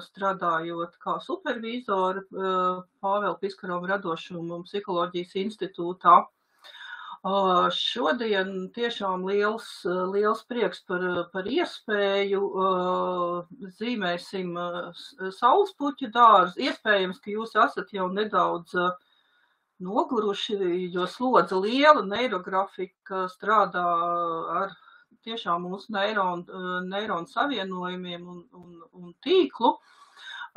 strādājot kā supervīzori Pāvela Piskarova radošuma un psiholoģijas institūtā. Šodien tiešām liels prieks par iespēju. Zīmēsim saulespuķu dārzu. Iespējams, ka jūs esat jau nedaudz noguruši, jo slodze liela, neirografika strādā ar tiešām mūsu neironu savienojumiem un tīklu.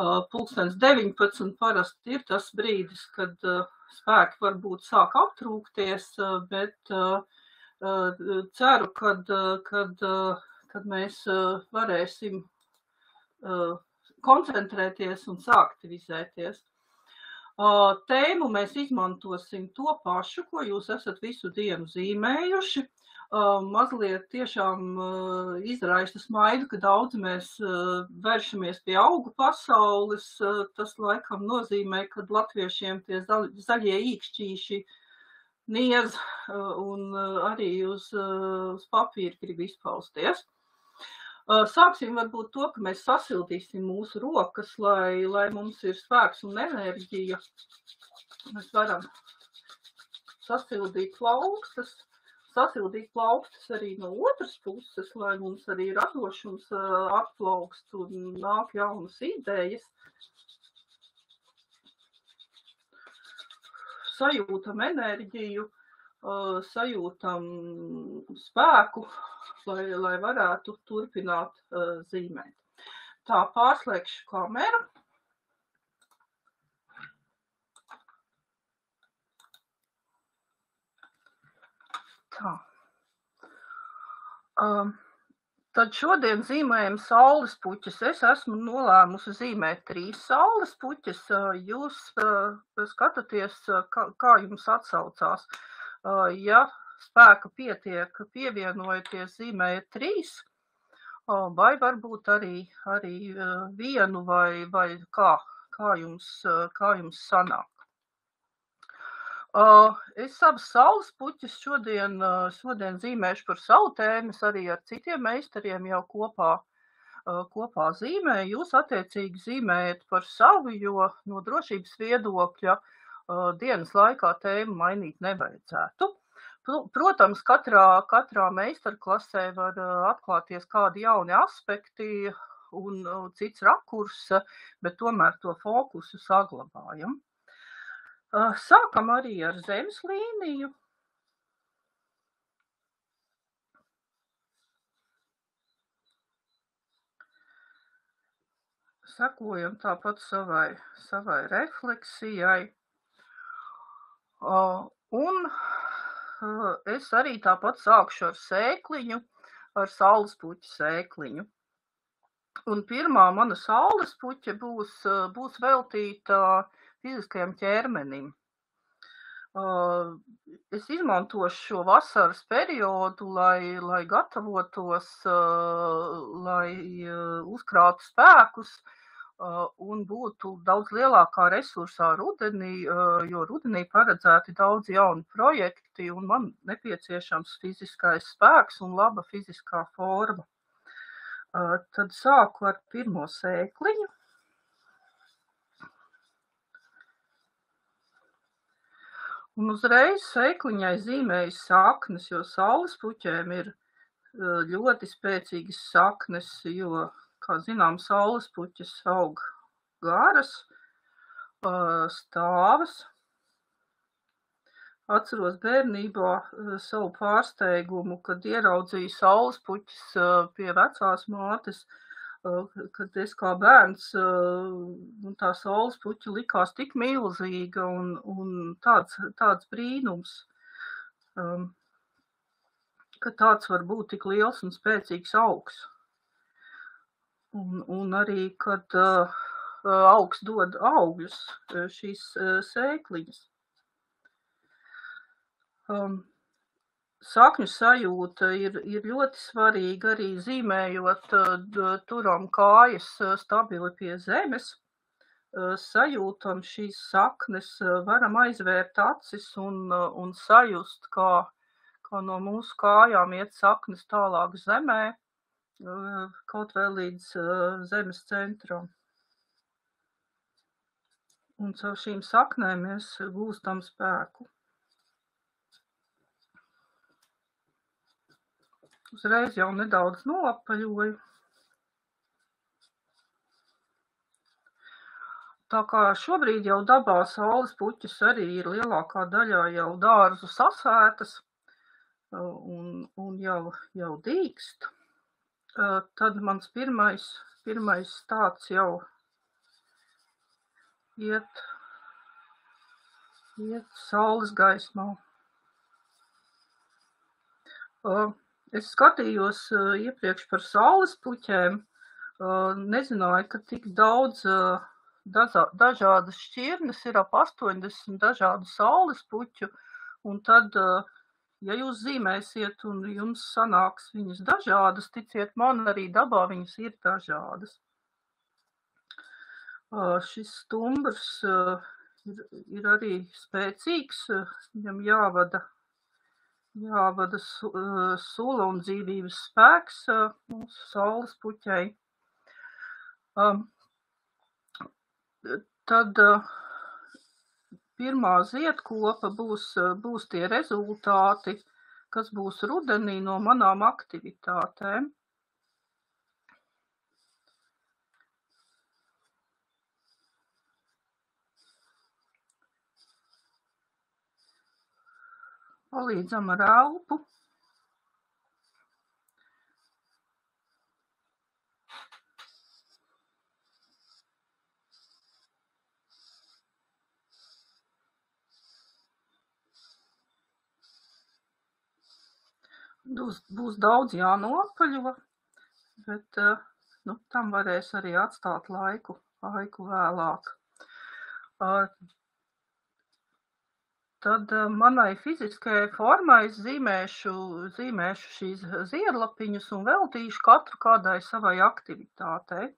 19 parasti ir tas brīdis, kad spēki varbūt sāk aptrūkties, bet ceru, kad mēs varēsim koncentrēties un sāktivizēties. Tēmu mēs izmantosim to pašu, ko jūs esat visu dienu zīmējuši. Mazliet tiešām izraisa smaidu, ka daudz mēs vēršamies pie augu pasaules. Tas laikam nozīmē, ka latviešiem tie zaļie īkšķīši niez un arī uz papīra grib izpausties. Sāksim varbūt to, ka mēs sasildīsim mūsu rokas, lai mums ir spēks un enerģija. Mēs varam sasildīt plaukstas arī no otras puses, lai mums arī radošums atplaukst un nāk jaunas idejas. Sajūtam enerģiju, sajūtam spēku, lai varētu turpināt zīmēt. Tā, pārslēgšu kameru. Tā. Tad šodien zīmējam saulespuķes. Es esmu nolēmusi zīmēt 3 saulespuķes. Jūs skatāties, kā jums atsaucās. Ja spēka pietiek, pievienojoties zīmējat 3, vai varbūt arī vienu, vai kā jums sanāk. Es savas saulespuķes šodien zīmēšu par savu tēmu, arī ar citiem meistariem jau kopā zīmēju. Jūs attiecīgi zīmējat par savu, jo no drošības viedokļa dienas laikā tēmu mainīt nevajadzētu. Protams, katrā meistarklasē var atklāties kādi jauni aspekti un cits rakurs, bet tomēr to fokusu saglabājam. Sākam arī ar zemes līniju. Sekojam tāpat savai refleksijai. Un es arī tāpat sākšu ar sēkliņu, ar saulespuķu sēkliņu. Un pirmā mana saulespuķe būs veltīta fiziskajam ķermenim. Es izmantošu šo vasaras periodu, lai gatavotos, lai uzkrātu spēkus un būtu daudz lielākā resursā rudenī, jo rudenī paredzēti daudz jauni projekti un man nepieciešams fiziskais spēks un laba fiziskā forma. Tad sāku ar pirmo sēkliņu. Un uzreiz sēkliņai zīmēju saknes, jo saulespuķēm ir ļoti spēcīgas saknes, jo, kā zinām, saulespuķes aug garas, stāvas. Atceros bērnībā savu pārsteigumu, kad ieraudzīju saulespuķes pie vecās mātes, kad es kā bērns, tā saulespuķa likās tik milzīga un tāds brīnums, ka tāds var būt tik liels un spēcīgs augs. Un arī, kad augs dod augļus, šīs sēkliņas. Sakņu sajūta ir ļoti svarīga arī zīmējot, turam kājas stabili pie zemes, sajūtam šīs saknes, varam aizvērt acis un sajust, kā no mūsu kājām iet saknes tālāk zemē, kaut vēl līdz zemes centram. un caur šīm saknēm mēs gūstam spēku. Uzreiz jau nedaudz noapaļoju. Tā kā šobrīd jau dabā saules puķis arī ir lielākā daļā jau dārzu sasētas un jau dīkst, tad mans pirmais tāds jau iet saules gaismā. Es skatījos iepriekš par saules puķēm, nezināju, ka tik daudz dažādas šķirnes ir ap 80 dažādu saules puķu, un tad, ja jūs zīmēsiet un jums sanāks viņas dažādas, ticiet man, arī dabā viņas ir dažādas. Šis stumbrs ir arī spēcīgs, viņam jāvada sula un dzīvības spēks mūsu saules puķei. Tad pirmā ziedkopa būs tie rezultāti, kas būs rudenī no manām aktivitātēm. Palīdzam ar elpu. Būs daudz jānoapaļo, bet tam varēs arī atstāt laiku vēlāk. Tad manai fiziskajai formai es zīmēšu šīs ziedlapiņas un veltīšu katru kādai savai aktivitātei.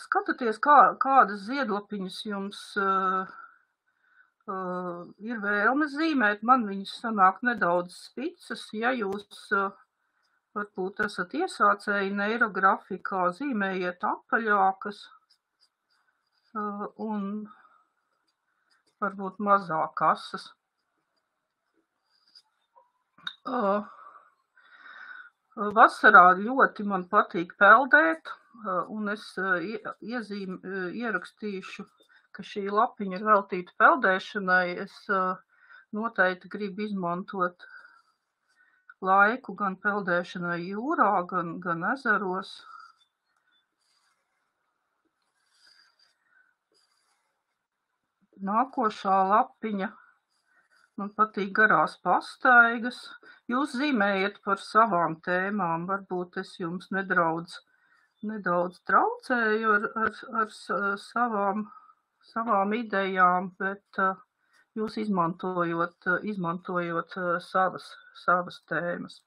Skatieties, kādas ziedlapiņas jums ir vēlme zīmēt. Man viņas sanāk nedaudz spicas. Ja jūs varbūt esat iesācēji neirografikā, zīmējiet apaļākas un varbūt mazāk asas. Vasarā ļoti man patīk peldēt, un es ierakstīšu, ka šī lapiņa ir veltīta peldēšanai. Es noteikti gribu izmantot laiku gan peldēšanai jūrā, gan ezeros. Nākošā lapiņa. Man patīk garās pastaigas. Jūs zīmējiet par savām tēmām. Varbūt es jums nedaudz traucēju ar savām idejām, bet jūs izmantojot savas tēmas.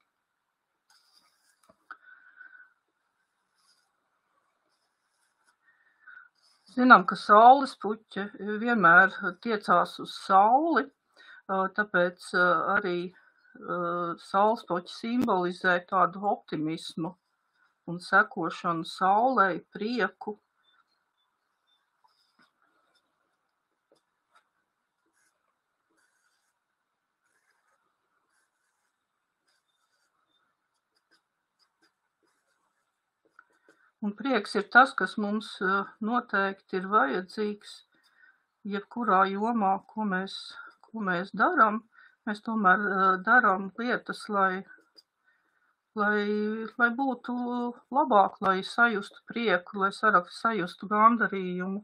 Zinām, ka saules puķe vienmēr tiecās uz sauli, tāpēc arī saules puķe simbolizē tādu optimismu un sekošanu saulei, prieku. Un prieks ir tas, kas mums noteikti ir vajadzīgs, jebkurā jomā, ko mēs darām. Mēs tomēr darām lietas, lai būtu labāk, lai sajustu prieku, lai sajustu gandarījumu.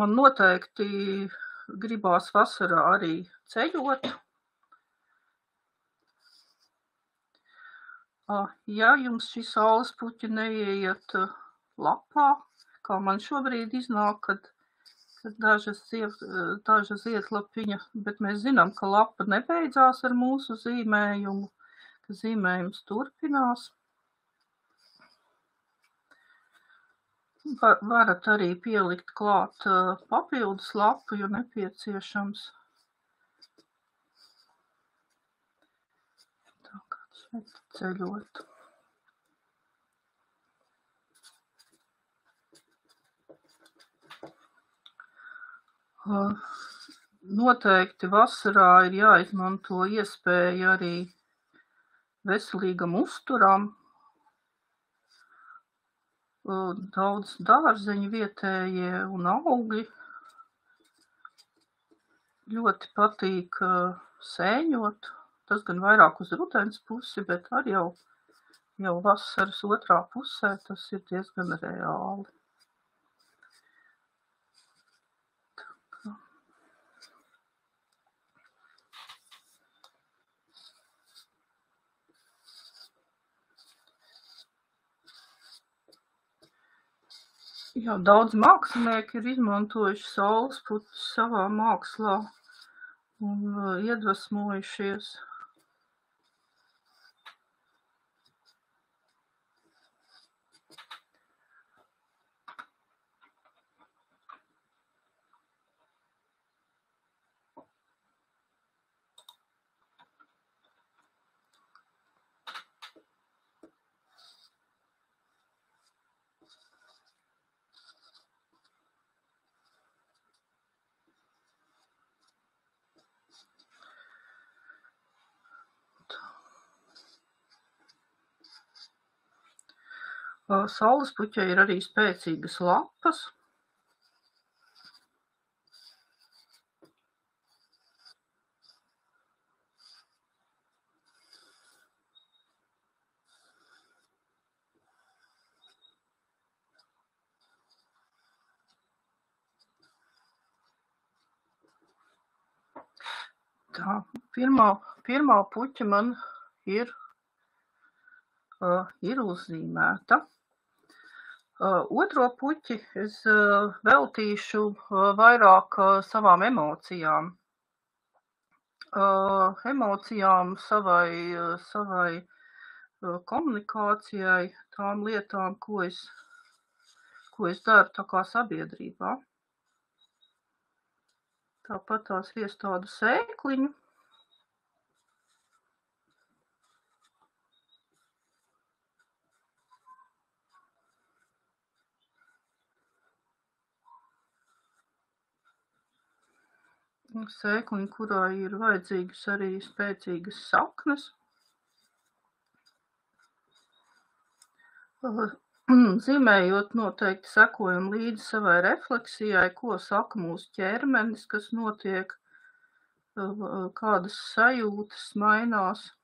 Man noteikti gribās vasarā arī ceļot. Ja jums šī saules puķa neieiet lapā, kā man šobrīd iznāk, kad daža ziedlapiņa, bet mēs zinām, ka lapa nebeidzās ar mūsu zīmējumu, ka zīmējums turpinās. Varat arī pielikt klāt papildus lapu, jo nepieciešams. Tā kā šeit ceļot. Noteikti vasarā ir jāizmanto iespēja arī veselīgam uzturam. Daudz dārzeņu vietējie un augļi. Ļoti patīk sēņot. Tas gan vairāk uz rudens pusi, bet arī jau vasaras otrā pusē tas ir diezgan reāli. Jā, daudz mākslinieki ir izmantojuši saulespuķus savā mākslā un iedvesmojušies. Saulespuķei ir arī spēcīgas lapas. Tā, pirmā puķa man ir uzzīmēta. Otro puķi es veltīšu vairāk savām emocijām. Emocijām, savai komunikācijai, tām lietām, ko es daru tā kā sabiedrībā. Tāpat tās iestādu sēkliņu. Sēkliņu, kurā ir vajadzīgas arī spēcīgas saknes. Zīmējot noteikti sekojam līdzi savai refleksijai, ko saka mūsu ķermenis, kas notiek, kādas sajūtas mainās.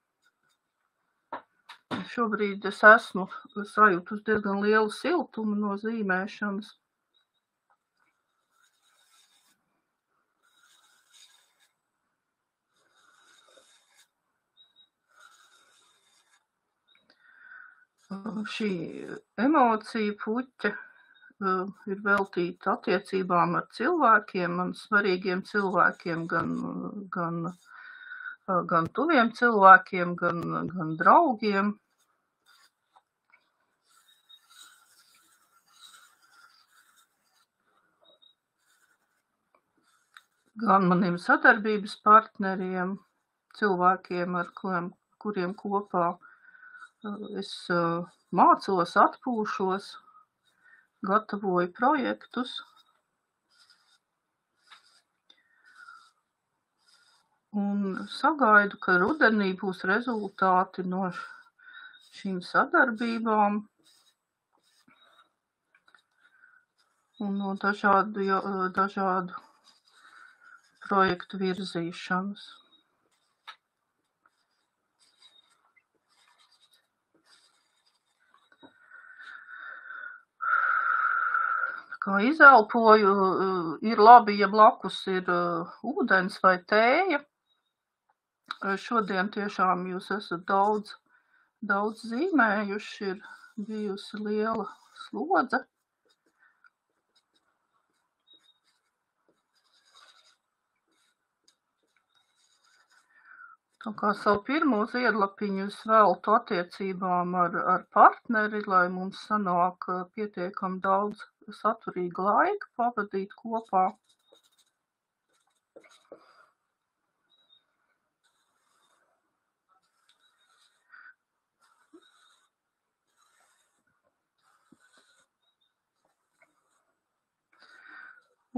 Šobrīd es esmu sajūtus diezgan lielu siltumu no zīmēšanas. Šī emocija puķa ir veltīta attiecībām ar cilvēkiem, man svarīgiem cilvēkiem, gan tuviem cilvēkiem, gan draugiem. Gan maniem sadarbības partneriem, cilvēkiem, ar kuriem kopā es mācos, atpūšos, gatavoju projektus. Un sagaidu, ka rudenī būs rezultāti no šīm sadarbībām un no dažādu projektu virzīšanas. Kā izelpoju, ir labi, ja blakus ir ūdens vai tēja. Šodien tiešām jūs esat daudz zīmējuši, ir bijusi liela slodze. Tā kā savu pirmo ziedlapiņu es veltu attiecībām ar partneri, lai mums sanāk pietiekami daudz saturīga laika pavadīt kopā.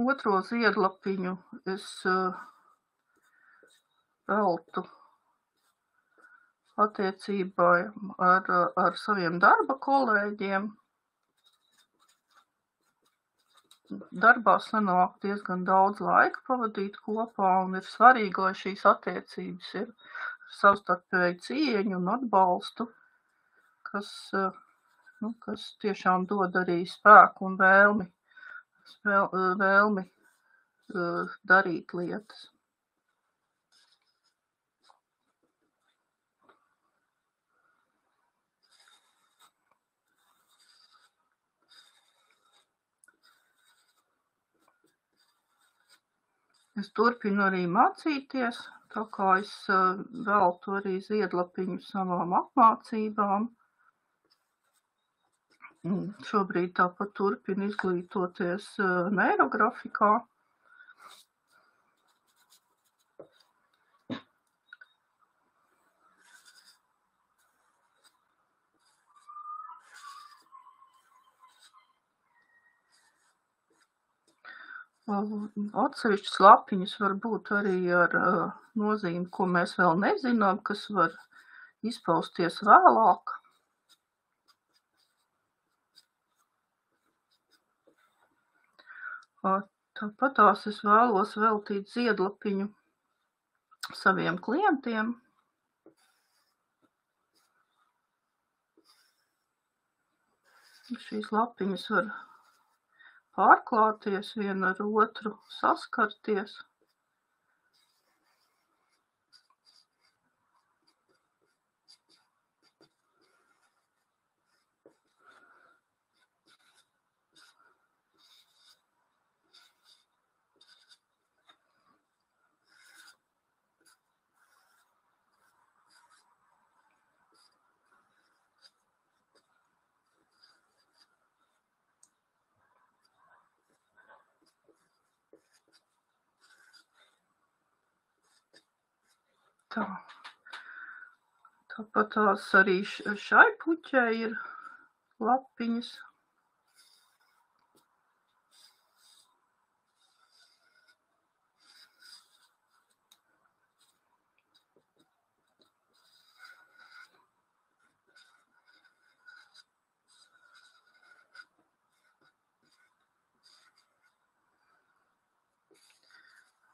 otro ziedlapiņu es veltu attiecībā ar saviem darba kolēģiem. Darbā sanāk diezgan daudz laika pavadīt kopā, un ir svarīgi, lai šīs attiecības ir savstarpēji cieņu un atbalstu, kas tiešām dod arī spēku un vēlmi darīt lietas. Es turpinu arī mācīties, tā kā es veltu arī ziedlapiņu savām apmācībām. Šobrīd tāpat turpinu izglītoties neirografikā. Atsevišķas lapiņas var būt arī ar nozīmi, ko mēs vēl nezinām, kas var izpausties vēlāk. Tāpatās es vēlos veltīt ziedlapiņu saviem klientiem. Šīs lapiņas var pārklāties, viena ar otru saskarties. Tāpatās arī šai puķei ir lapiņas.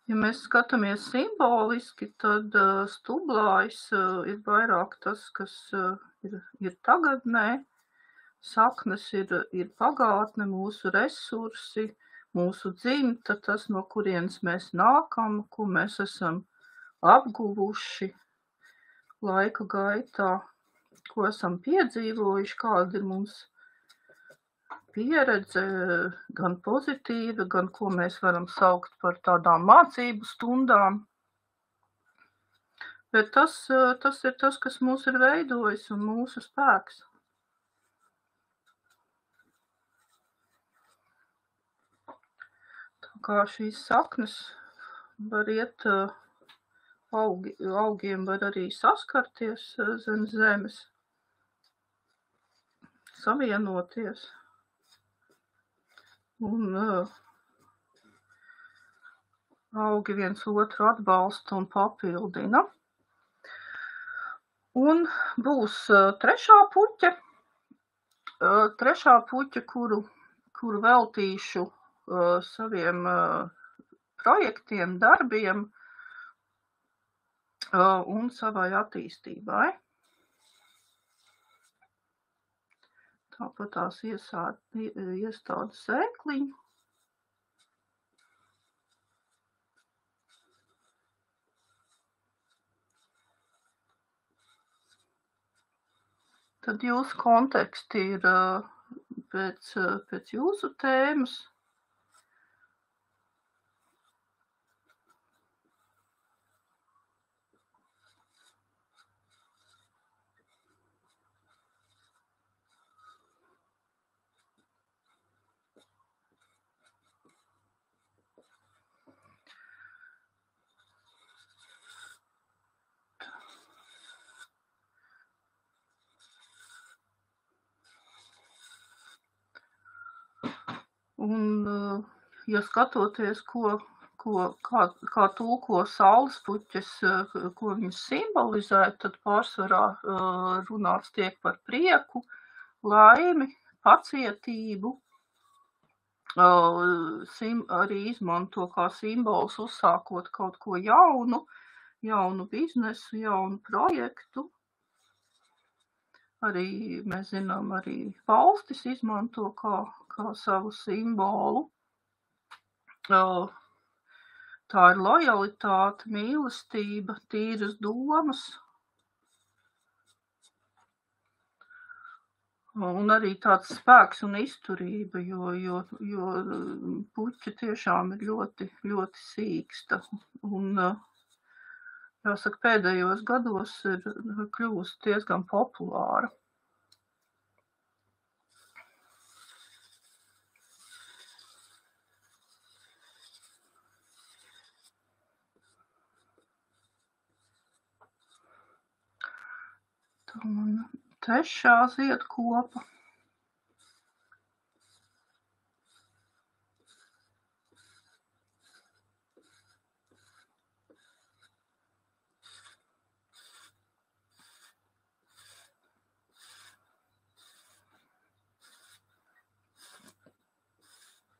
Ja mēs skatāmies simboliski, tad stublājs ir vairāk tas, kas ir tagadnē, saknes ir pagātne, mūsu resursi, mūsu dzimta, tas, no kurienes mēs nākam, ko mēs esam apguvuši laika gaitā, ko esam piedzīvojuši, kāda ir mums pieredze, gan pozitīva, gan ko mēs varam saukt par tādām mācību stundām. Bet tas ir tas, kas mūs ir veidojis un mūsu spēks. Tā kā šīs saknes var iet, augiem var arī saskarties zem zemes, savienoties. Un augi viens otru atbalsta un papildina. Un būs trešā puķe, kuru veltīšu saviem projektiem, darbiem un savai attīstībai. Tāpat tās iestāda sēkliņu. Tad jūsu konteksti ir pēc jūsu tēmas. Un ja skatoties, kā tulko saules puķes, ko viņas simbolizē, tad pārsvarā runāts tiek par prieku, laimi, pacietību. Arī izmanto kā simbols uzsākot kaut ko jaunu biznesu, jaunu projektu. Arī mēs zinām, arī valstis izmanto kā savu simbolu. Tā ir lojalitāte, mīlestība, tīras domas. Un arī tāds spēks un izturība, jo puķa tiešām ir ļoti, ļoti sīksta. Un, jāsaka, pēdējos gados ir kļuvusi diezgan populāra. Tā man trešā ziedkopa.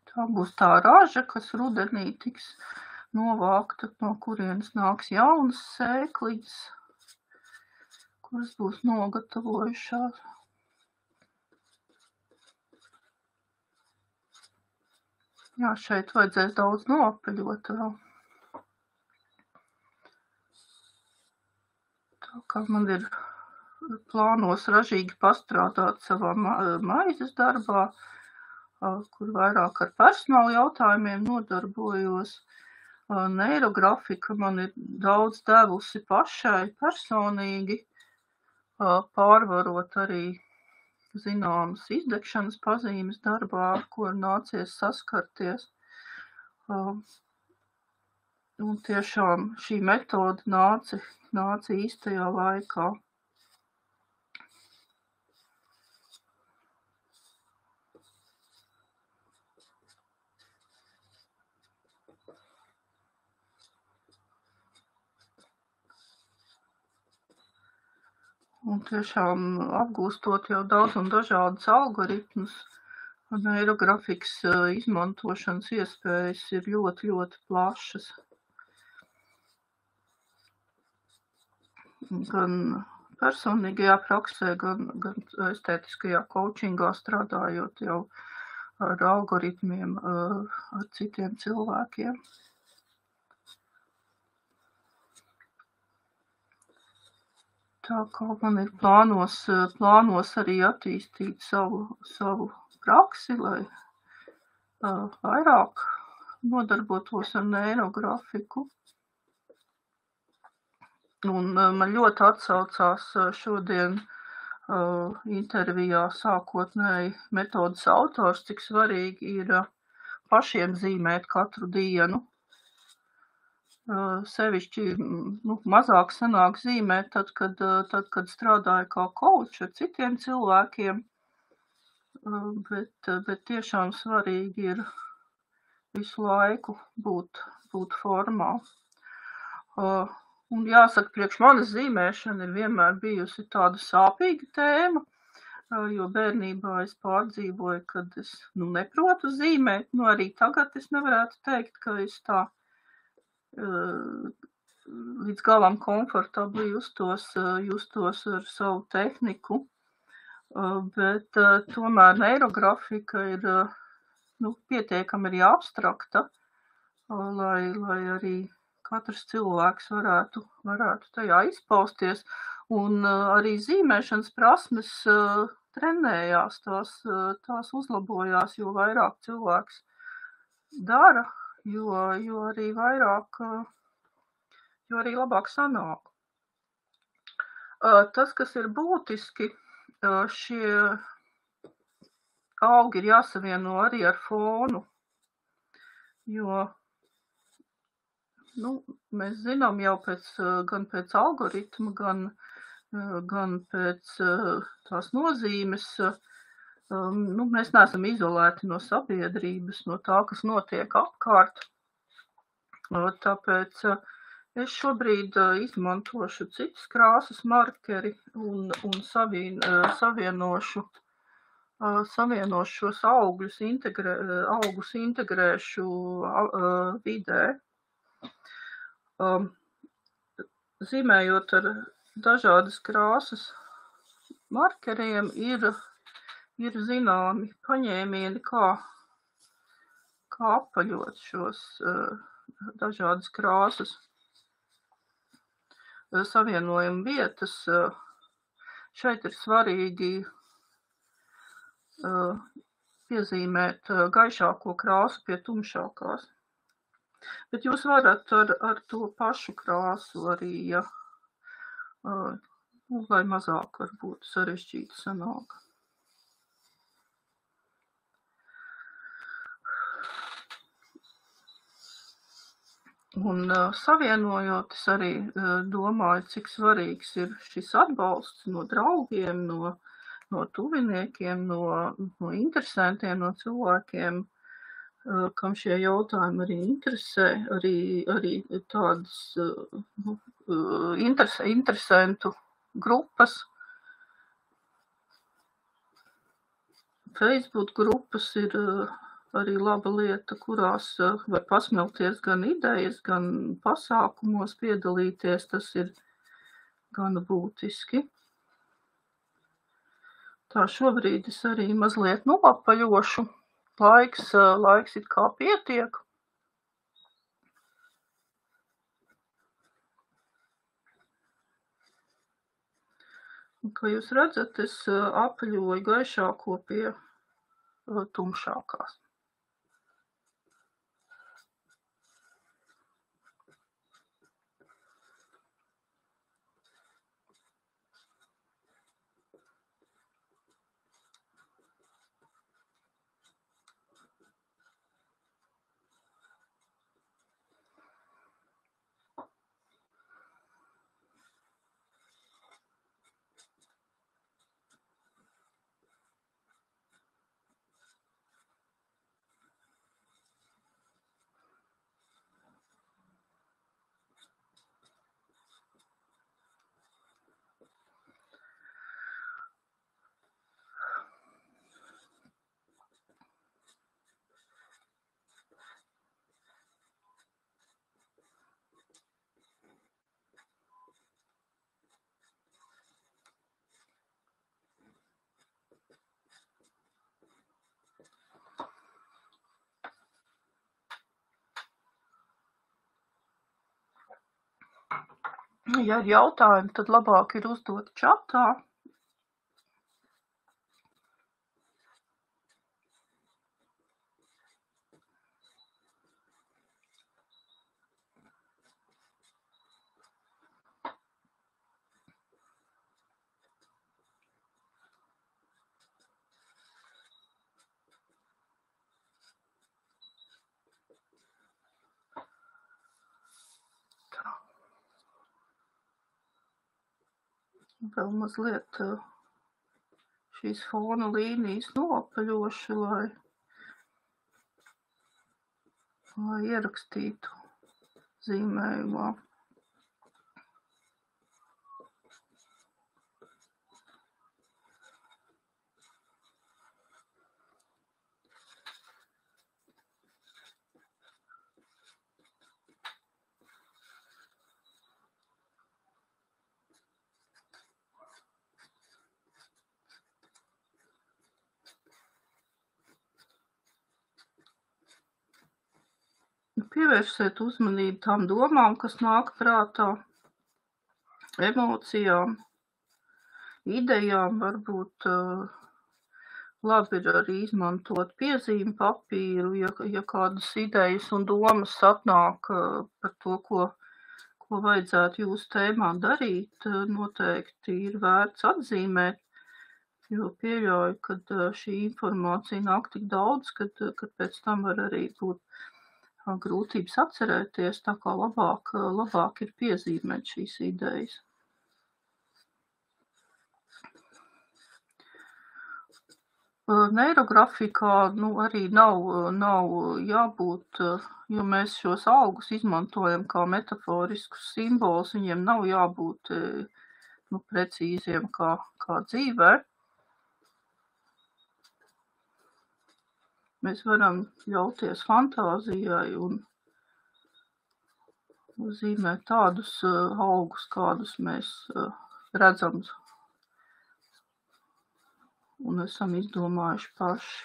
Tā būs tā raža, kas rudenī tiks novākta, no kurienes nāks jaunas sēkliņas, kuras būs nogatavojušās. Jā, šeit vajadzēs daudz noapeļot vēl. Tā kā man ir plānos ražīgi pastrādāt savā maizes darbā, kur vairāk ar personāla jautājumiem nodarbojos. Neirografika man ir daudz devusi pašai personīgi, pārvarot arī zināmas izdegšanas pazīmes darbā, ar ko ir nācies saskarties. Un tiešām šī metode nāca īstajā laikā. Un tiešām apgūstot jau daudz un dažādas algoritmus, neirografikas izmantošanas iespējas ir ļoti, ļoti plašas. Gan personīgajā praksē, gan estētiskajā coachingā strādājot jau ar algoritmiem, ar citiem cilvēkiem. Tā kā man ir plānos arī attīstīt savu praksi, lai vairāk nodarbotos ar neirografiku. Un man ļoti atsaucās šodien intervijā sākotnēji metodas autors, cik svarīgi ir pašiem zīmēt katru dienu. Sevišķi mazāk sanāk zīmēt tad, kad strādāju kā coach ar citiem cilvēkiem, bet tiešām svarīgi ir visu laiku būt formā. Un jāsaka, priekš manas zīmēšana ir vienmēr bijusi tāda sāpīga tēma, jo bērnībā es pārdzīvoju, kad es neprotu zīmēt, arī tagad es nevarētu teikt, ka es tā līdz galam komfortabli justos ar savu tehniku, bet tomēr neirografika ir pietiekami arī abstrakta, lai arī katrs cilvēks varētu tajā izpausties, un arī zīmēšanas prasmes trenējās, tās uzlabojās, jo vairāk cilvēks dara, jo arī labāk sanāk. Tas, kas ir būtiski, šie augi ir jāsavieno arī ar fonu, jo mēs zinām jau gan pēc algoritma, gan pēc tās nozīmes, Mēs neesam izolēti no sabiedrības, no tā, kas notiek apkārt. Tāpēc es šobrīd izmantošu citas krāsas markeri un savienošu šos augus integrēšu vidē. Zīmējot ar dažādas krāsas markeriem ir zināmi paņēmieni, kā apaļot šos dažādas krāsas savienojuma vietas. Šeit ir svarīgi piezīmēt gaišāko krāsu pie tumšākās. Bet jūs varat ar to pašu krāsu arī, lai mazāk varbūt sarežģīti sanāk. Un savienojot, es arī domāju, cik svarīgs ir šis atbalsts no draugiem, no tuviniekiem, no interesantiem, no cilvēkiem, kam šie jautājumi arī interesē, arī tādas interesantu grupas. Facebook grupas ir arī laba lieta, kurās var pasmelties gan idejas, gan pasākumos piedalīties. Tas ir gana būtiski. Tā šobrīd es arī mazliet nopaļošu. Laiks it kā pietiek. Un, kā jūs redzat, es apaļoju gaišāko pie tumšākās. Ja ir jautājumi, tad labāk ir uzdot čatā. Vēl mazliet šīs fona līnijas nopaļošu, lai ierakstītu zīmējumā. Pievērsiet uzmanību tām domām, kas nāk prātā, emocijām, idejām. Varbūt labi ir arī izmantot piezīmi papīru, ja kādas idejas un domas atnāk par to, ko vajadzētu jūsu tēmā darīt. Noteikti ir vērts atzīmēt, jo pieļauju, ka šī informācija nāk tik daudz, kad pēc tam var arī būt grūtības atcerēties, tā kā labāk ir piezīmēt šīs idejas. Neirografikā arī nav jābūt, jo mēs šos augus izmantojam kā metaforiskus simbolus, viņiem nav jābūt precīziem kā dzīvē. Mēs varam ļauties fantāzijai un zīmēt tādus augus, kādus mēs redzam un esam izdomājuši paši.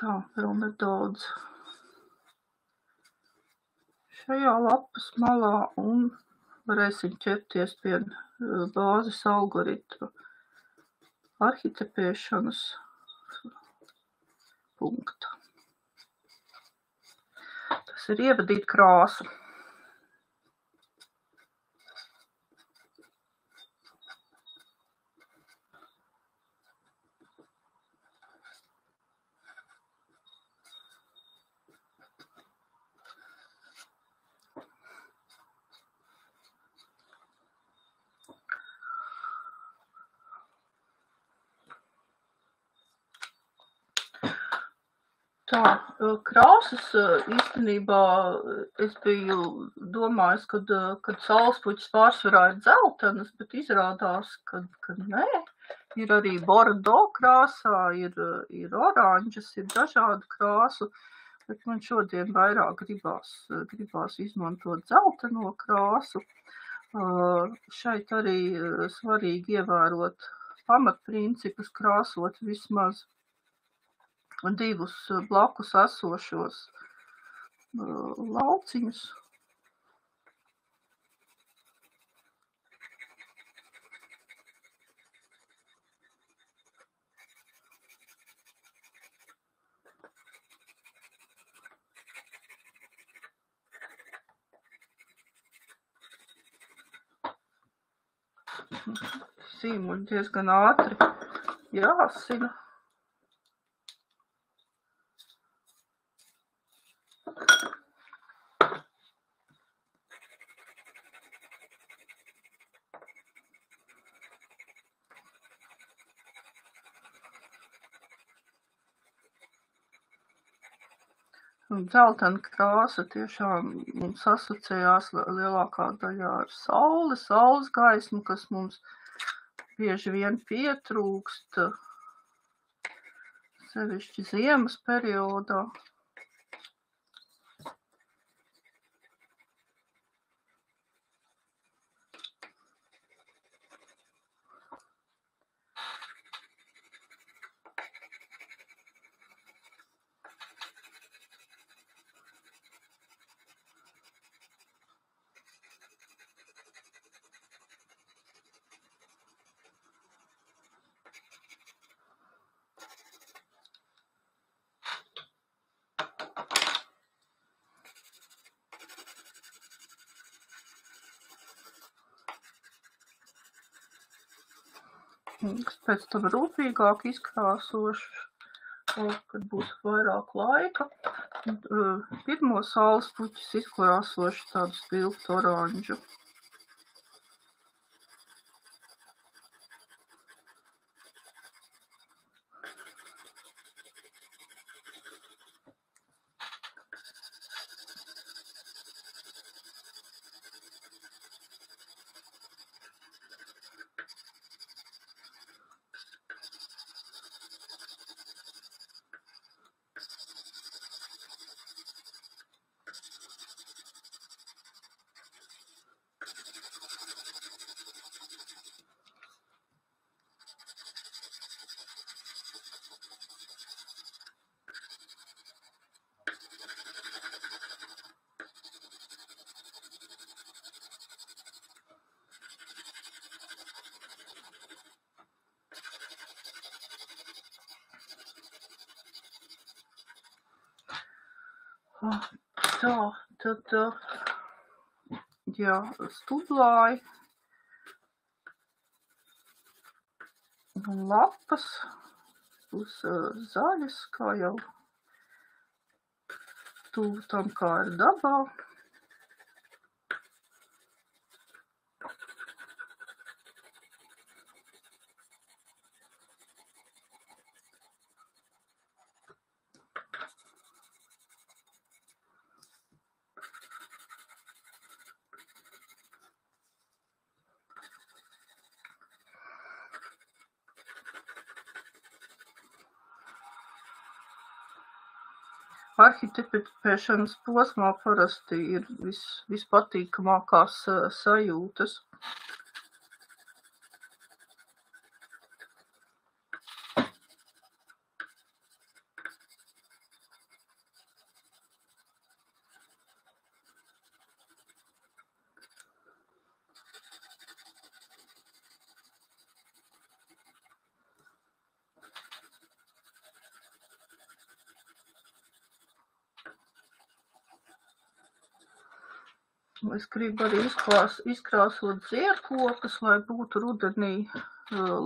Tā, vēl nedaudz šajā lapas malā un varēsim ķerties pie bāzes algoritma arhitepēšanas punkta. Tas ir ievadīt krāsu. Tā, krāsas īstenībā es biju domājis, kad saulespuķis pārsvarā ir dzeltenas, bet izrādās, ka nē. Ir arī bordo krāsā, ir oranžas, ir dažādu krāsu, bet man šodien vairāk gribās izmantot dzelteno krāsu. Šeit arī svarīgi ievērot pamatprincipus, krāsot vismaz divus blakus esošos lauciņus. Zīmuļi diezgan ātri jāsina. Dzeltena krāsa tiešām mums asociējās lielākā daļā ar saules gaismu, kas mums bieži vien pietrūkst, sevišķi ziemas periodā. Pēc tam rūpīgāk izkrāsošu, kad būs vairāk laika. Pirmo saulespuķis izkrāsošu tādu spilgtu oranžu. Tā, tad, jā, stublāji un lapas būs zaļas, kā jau tuvu tam, kā ir dabā. arhitipēšanas posmā parasti ir vispatīkamākās sajūtas. Es gribu arī izkrāsot ziedkokus, lai būtu rudenī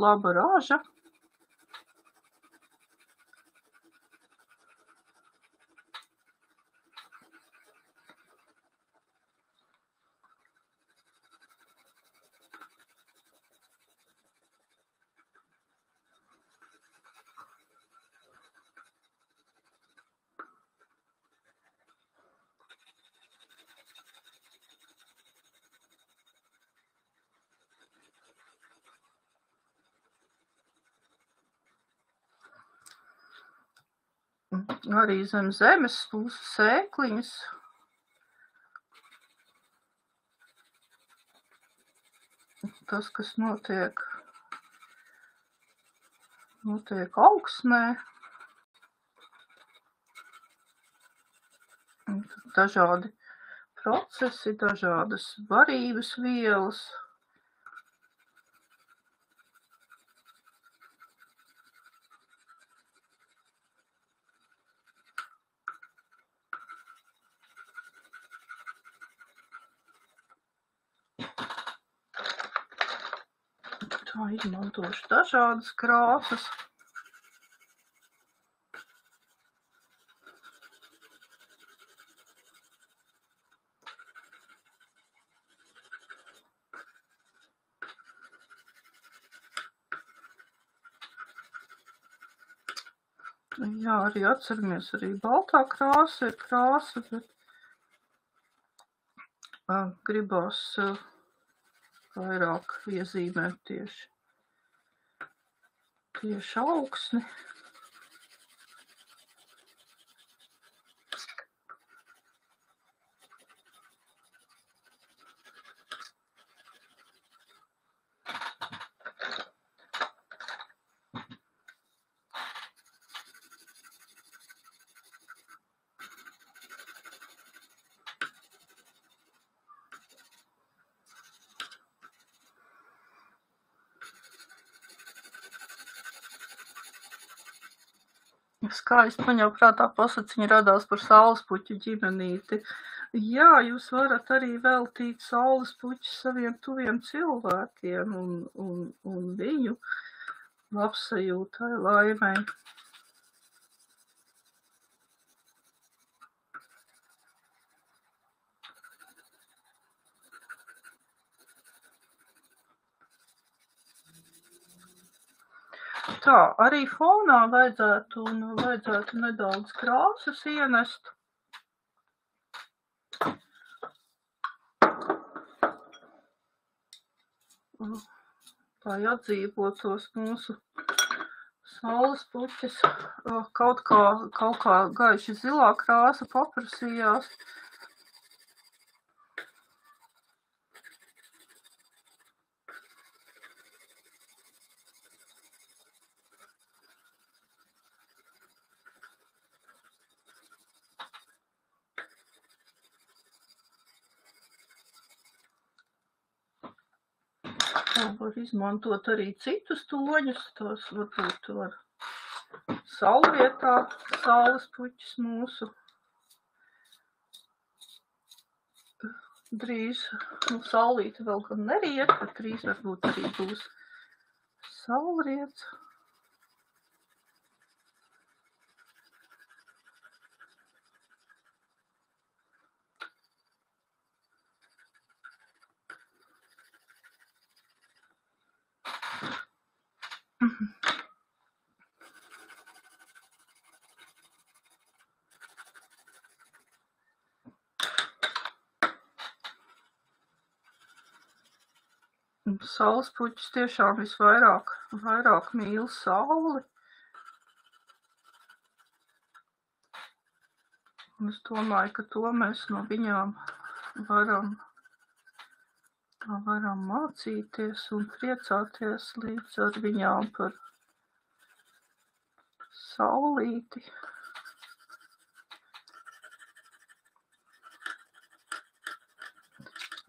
laba raža. Arī zem zemes būs sēkliņas. Tas, kas notiek augsnē. Dažādi procesi, dažādas barības vielas. Tā izmantošu dažādas krāsas. Jā, arī atceramies, arī baltā krāsa ir krāsa, bet gribās vairāk iezīmēt tieši augsni. Skaisti, man jau prātā pasaciņa radās par saulespuķu ģimenīti. Jā, jūs varat arī veltīt saulespuķus saviem tuviem cilvēkiem un viņu labsajūtai, laimei. Tā, arī fonā vajadzētu nedaudz krāsas ienest. Lai atdzīvotos mūsu saulespuķis. Kaut kā gaiši zilā krāsa paprasījās. Var izmantot arī citus toņus, tos varbūt var saulrietā saulespuķis mūsu drīz, saulīte vēl gan neriet, bet drīz varbūt arī būs saulriets. Saulespuķis tiešām visvairāk mīl sauli. Un es domāju, ka to mēs no viņām varam mācīties un priecāties līdz ar viņām par saulīti.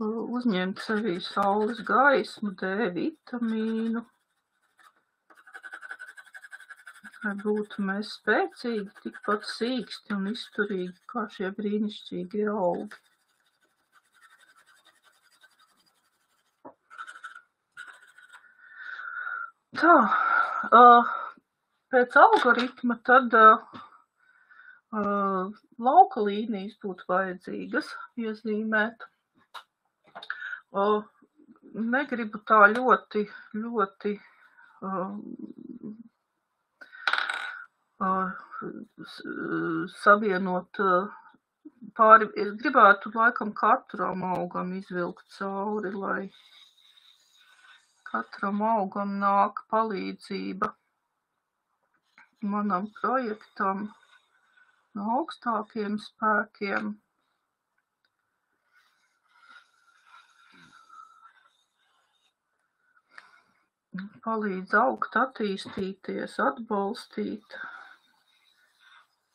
Uzņemt sevī saules gaismu, D vitamīnu, lai būtu mēs spēcīgi, tikpat sīksti un izturīgi kā šie brīnišķīgie augi. Tā, pēc algoritma tad lauka līnijas būtu vajadzīgas iezīmēt. Negribu tā ļoti savienot pāri. Es gribētu laikam katram augam izvilkt cauri, lai katram augam nāk palīdzība manam projektam no augstākiem spēkiem. Palīdz augt, attīstīties, atbalstīt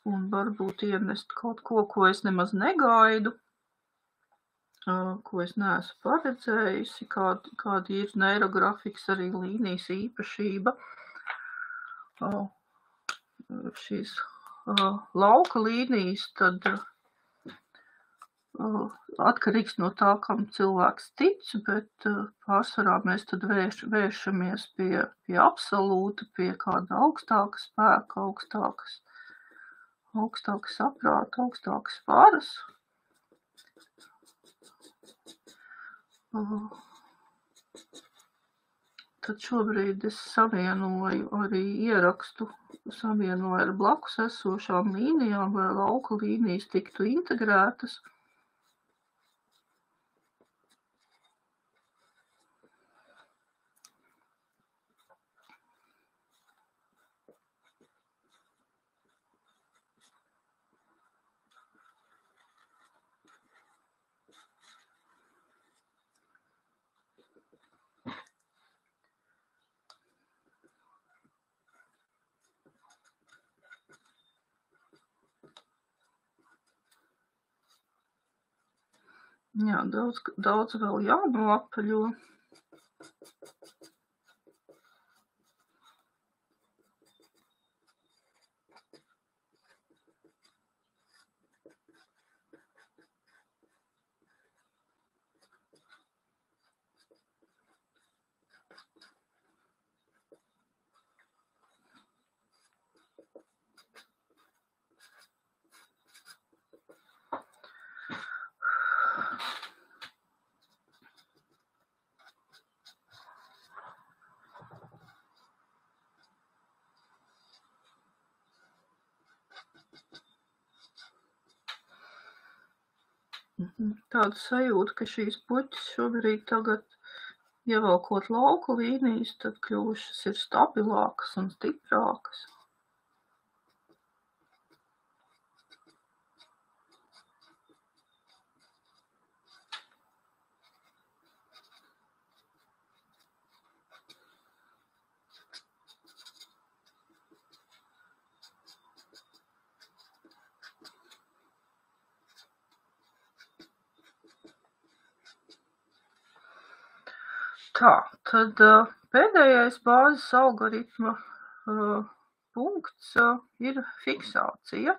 un varbūt ienest kaut ko, ko es nemaz negaidu, ko es neesmu paredzējusi, kāda ir neirografikas arī līnijas īpašība. Šīs lauka līnijas tad atkarīgs no tā, kam cilvēks tic, bet pārsvarā mēs tad vēršamies pie absolūta, pie kāda augstāka spēka, augstāka saprāta, augstākas varas. Tad šobrīd es savienoju arī ierakstu, savienoju ar blakus esošām līnijām, lai lauka līnijas tiktu integrētas. Jā, daudz vēl jānoapaļo. Tāda sajūta, ka šīs puķis šobrīd tagad, ievelkot lauku līnijas, tad kļuvušas ir stabilākas un stiprākas. Tā, tad pēdējais bāzes algoritma punkts ir fiksācija.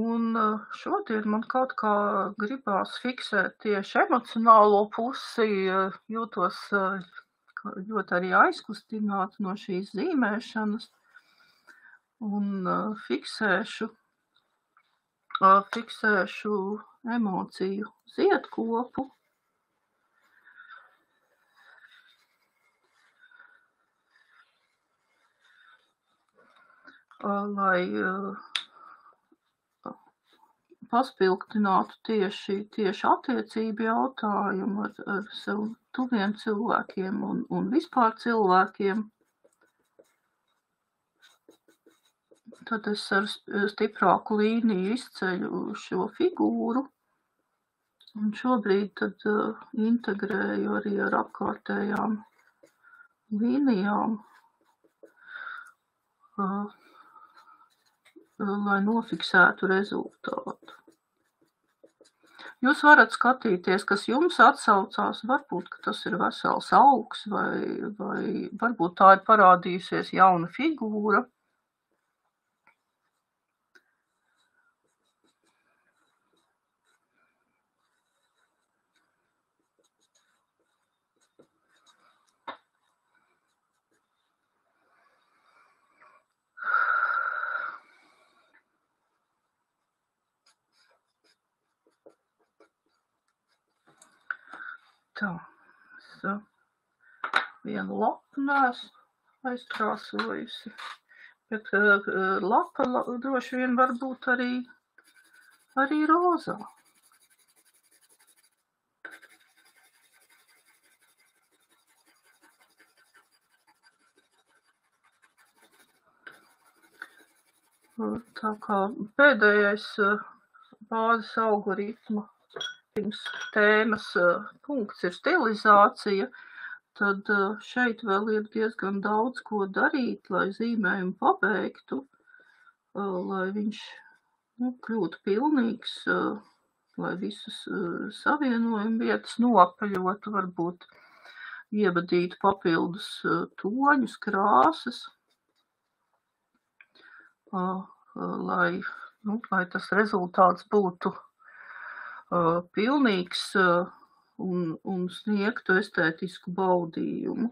Un šodien man kaut kā gribās fiksēt tieši emocionālo pusi, jūtos ļoti arī aizkustināta no šīs zīmēšanas un fiksēšu emociju ziedkopu. Lai paspilgtinātu tieši attiecību jautājumu ar sev tuviem cilvēkiem un vispār cilvēkiem. tad es ar stiprāku līniju izceļu šo figūru. Un šobrīd tad integrēju arī ar apkārtējām līnijām, lai nofiksētu rezultātu. Jūs varat skatīties, kas jums atsaucās, varbūt, ka tas ir vesels augs vai varbūt tā ir parādījusies jauna figūra. Tā, es vienu lapu neesmu aizkrāsojusi, bet lapa droši vien var būt arī rozā. Tā kā pēdējais bāzes algoritma pirms tēmas punkts ir stilizācija, tad šeit vēl ir diezgan daudz ko darīt, lai zīmējumu pabeigtu, lai viņš kļūtu pilnīgs, lai visas savienojuma vietas noapaļotu, varbūt ievadītu papildus toņus, krāsas, lai tas rezultāts būtu pilnīgs un sniegtu estētisku baudījumu.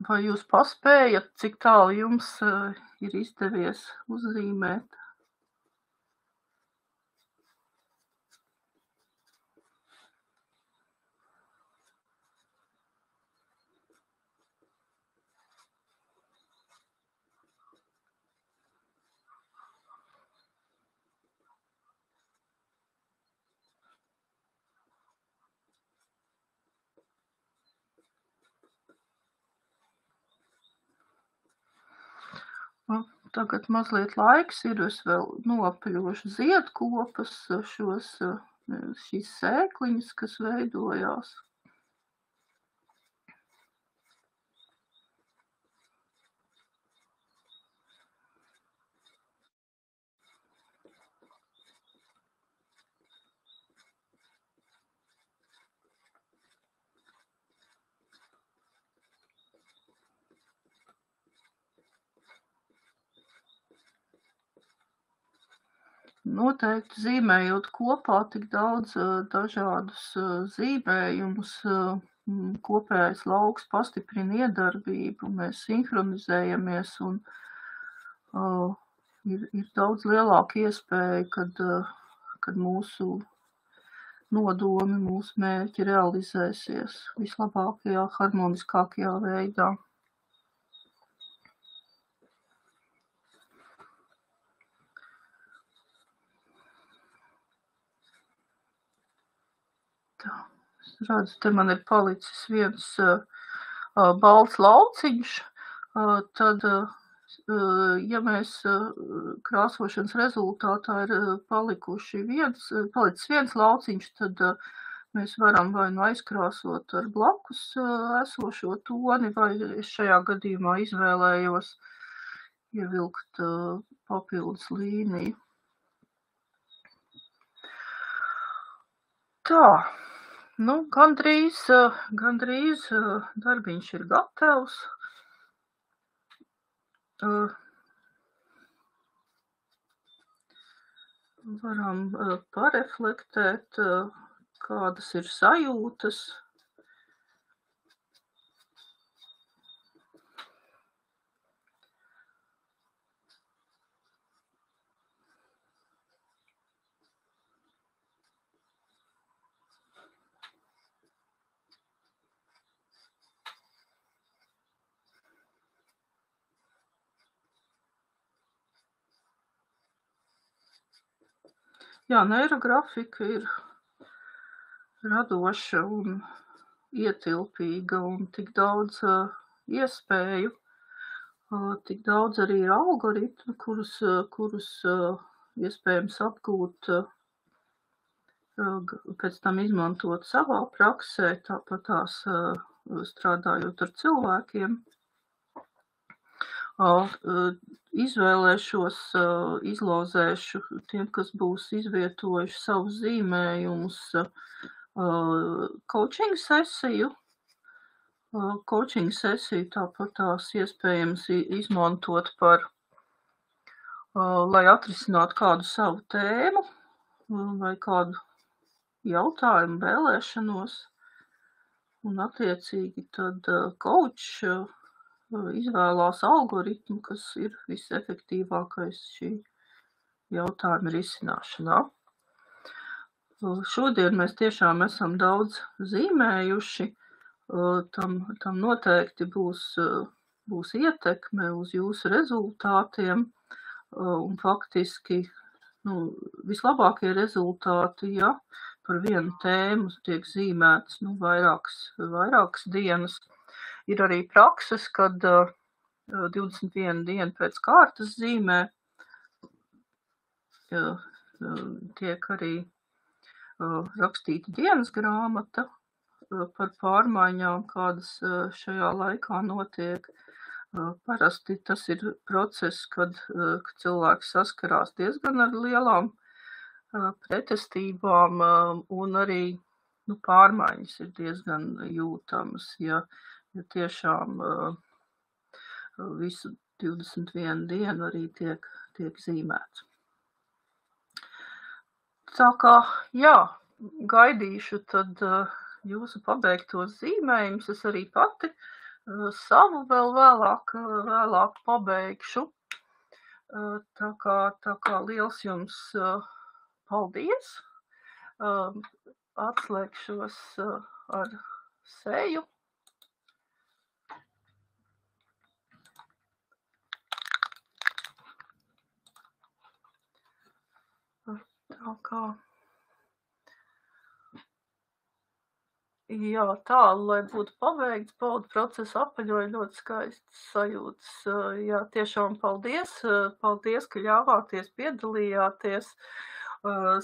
Vai jūs paspējat, cik tālu jums ir izdevies uzzīmēt? Tagad mazliet laiks ir, es vēl noapaļošu ziedkopas, šīs sēkliņas, kas veidojās. Noteikti zīmējot kopā tik daudz dažādus zīmējumus, kopējais lauks pastiprina iedarbību, mēs sinhronizējamies un ir daudz lielāka iespēja, kad mūsu nodomi, mūsu mērķi realizēsies vislabākajā, harmoniskākajā veidā. Es redzu, te man ir palicis viens balts lauciņš, tad, ja mēs krāsošanas rezultātā ir palicis viens lauciņš, tad mēs varam vai nu aizkrāsot ar blakus esošo toni, vai es šajā gadījumā izvēlējos ievilkt papildus līniju. Tā. Gandrīz darbiņš ir gatavs. Varam pareflektēt, kādas ir sajūtas. Jā, neirografika ir radoša un ietilpīga un tik daudz iespēju, tik daudz arī algoritmu, kurus iespējams apgūt, pēc tam izmantot savā praksē, tāpat tās strādājot ar cilvēkiem. Izvēlēšos, izlozēšu tiem, kas būs izvietojuši savus zīmējumus, coaching sesiju. Coaching sesiju tāpat tās iespējams izmantot lai atrisinātu kādu savu tēmu vai kādu jautājumu vēlēšanos. Un attiecīgi tad coach izvēlās algoritmu, kas ir visefektīvākais šī jautājuma risināšanā. Šodien mēs tiešām esam daudz zīmējuši. Tam noteikti būs ietekme uz jūsu rezultātiem. Un faktiski vislabākie rezultāti, ja par vienu tēmu tiek zīmēts vairākas dienas. Ir arī prakses, kad 21 dienu pēc kārtas zīmē tiek arī rakstīta dienas grāmata par pārmaiņām, kādas šajā laikā notiek. Parasti tas ir process, kad cilvēks saskarās diezgan ar lielām pretestībām, un arī pārmaiņas ir diezgan jūtamas, ja tiešām visu 21 dienu arī tiek zīmēts. Tā kā, gaidīšu tad jūsu pabeigtos zīmējumus, es arī pati savu vēl vēlāk pabeigšu. Tā kā liels jums paldies. Atslēgšos ar seju. Tā kā. Lai būtu paveikts, baudu procesu apaļoja ļoti skaistas sajūtas. Tiešām paldies, ka ļāvāties, piedalījāties.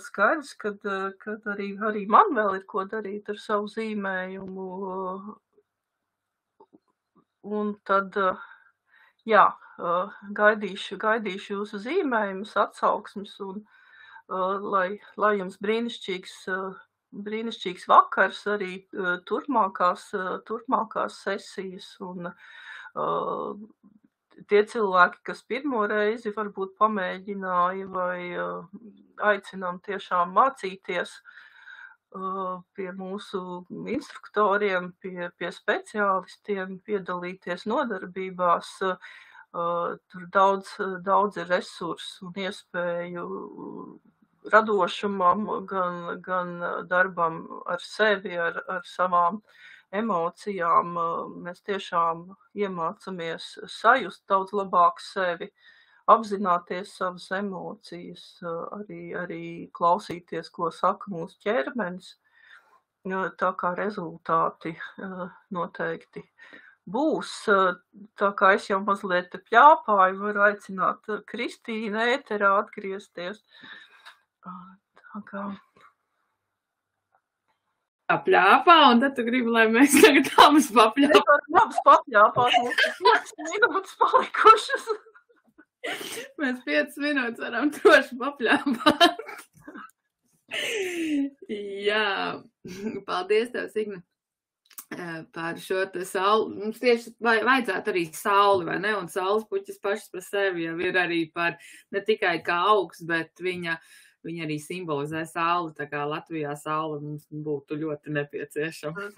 Skaidrs, kad arī man vēl ir ko darīt ar savu zīmējumu. Un tad, gaidīšu jūsu zīmējumus, atsauksmes un lai jums brīnišķīgs vakars arī turpmākās sesijas, un tie cilvēki, kas pirmo reizi varbūt pamēģināja vai aicinām tiešām mācīties pie mūsu instruktoriem, pie speciālistiem, piedalīties nodarbībās. Tur daudz ir resursu un iespēju radošumam, gan darbam ar sevi, ar savām emocijām. Mēs tiešām iemācāmies sajust daudz labāk sevi, apzināties savas emocijas, arī klausīties, ko saka mūsu ķermenis. Tā kā rezultāti noteikti būs. Tā kā es jau mazliet pļāpāju, varu aicināt Kristīnu ēterā atgriezties. Tā kā. Pļāpā, un tad tu gribi, lai mēs tagad abas papļāpā. Mēs varam abas papļāpāt, mums 5 minūtes palikušas. Mēs 5 minūtes varam droši papļāpāt. Paldies tev, Signe, par šo te sauli. Mums tieši vajadzētu arī sauli, vai ne? Un saules puķis pašas par sevi jau ir arī par ne tikai kā augs, bet viņa arī simbolizē sauli, tā kā Latvijā saule mums būtu ļoti nepieciešama.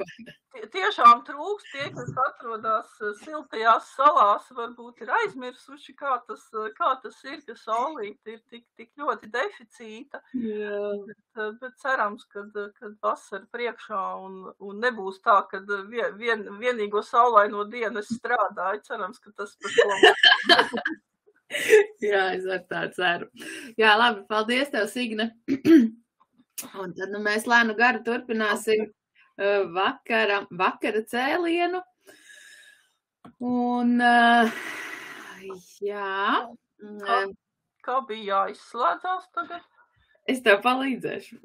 Tiešām trūkst tie, kas atrodas siltajās salās, varbūt ir aizmirsuši, kā tas ir, ka saulīte ir tik ļoti deficīta. Bet cerams, kad vasara priekšā un nebūs tā, kad vienīgo saulaino dienu es strādāju. Cerams, ka tas par to. Es ar tā ceru. Labi, paldies tev, Signe. Un tad nu, mēs lēnu garu turpināsim vakara cēlienu. Un, jā. Kā bija jāizslēdzās tagad? Es tev palīdzēšu.